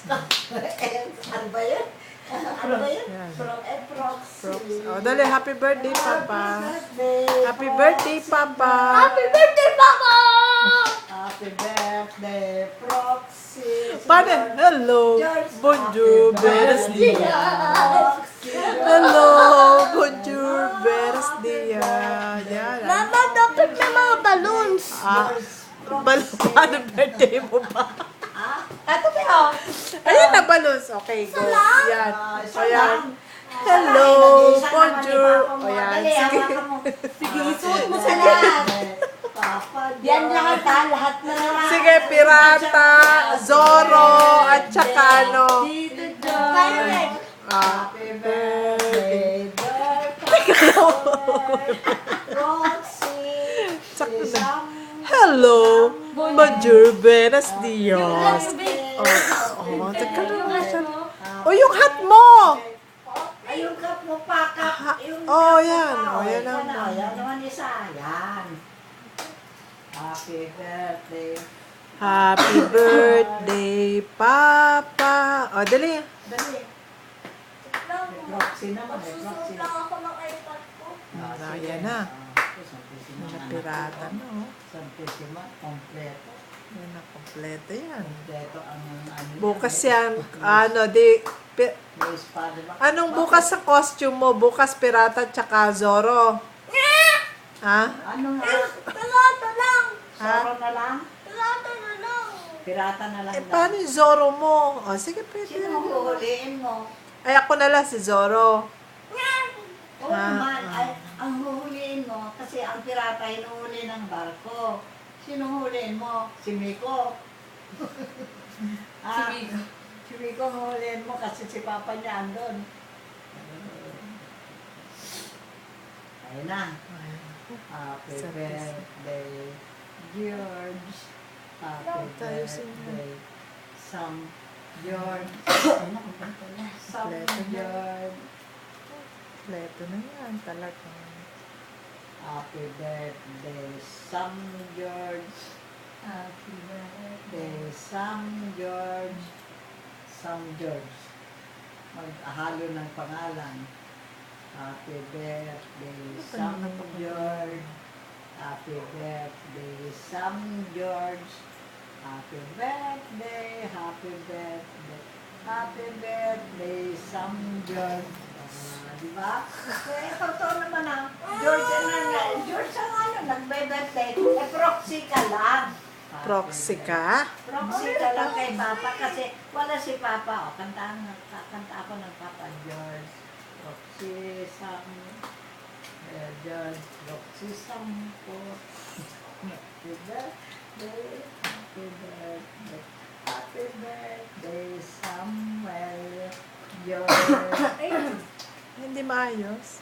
Ano ba yun? Ano ba yun? Yan. Proxy. Oh, dali, happy birthday, Papa. Happy Proxy. birthday, Papa. Happy birthday, Papa! Happy birthday, Proxy. Paano? Hello. Bonjour, beres dia. Hello. Bonjour, beres dia. Yan. Mama, dapat may mga balloons. Paano birthday mo ba? Ito ba yun? Ayan na, balloons. Okay, go. Yan. O yan. Hello. Bonjour. O yan. Sige. Sige, isuot mo sa lahat. Yan lahat ha, lahat na lang. Sige, Pirata, Zorro, at saka ano. Spider-Man. Happy birthday, Roxy. Hello. Bonjour, buenos dias. Oh, teka lang. O, yung hat mo. Ay, yung cup mo pa, cup. Oh, yan. Oh, yan Yan naman. yan naman isa. Yan. Happy birthday. Happy birthday, Papa. O, dali. Dali. Roxy naman. Susunod lang ako ng iPad ko. Ayan na. Mga pirata, no? Santisima, kompleto. Yan na, kompleto yan. Kompleto ang ano. Bukas yan, ano, May espada ba? anong bukas sa costume mo? Bukas pirata tsaka Zorro. Ha? Ano nga? Talato lang. Soro na lang? Talato na lang. Pirata na lang. Eh, paano yung Zorro mo? O, sige, pwede. Sino ang huhuliin mo? Ay, ako na lang si Zorro. Oo naman. Ay, ang huhuliin mo, kasi ang pirata hinuhuli ng barko. Sino huhuliin mo? Si Miko. Si Miko huhuliin mo kasi si Papa niya andun. Ayun na. Happy birthday, George. Happy birthday, Sam George. Sam George. Kompleto na yan, talaga. Happy birthday, Sam George. Happy birthday, Sam George. Sam George. Maghalo ng pangalan. Happy birthday, Sam George. Happy birthday, Sam George. Happy birthday, happy birthday. Happy birthday, Sam George. Di ba? Eh, totoo naman ang George ang ano, nagbe-birthday. Eh, proxy ka lang. Proxy ka? Proxy ka lang kay Papa kasi wala si Papa. O, kanta ako ng Papa George. Proxy Sam. George. Proxy Sam po. Happy birthday. Happy birthday. Happy birthday, Samuel. George. Hindi maayos.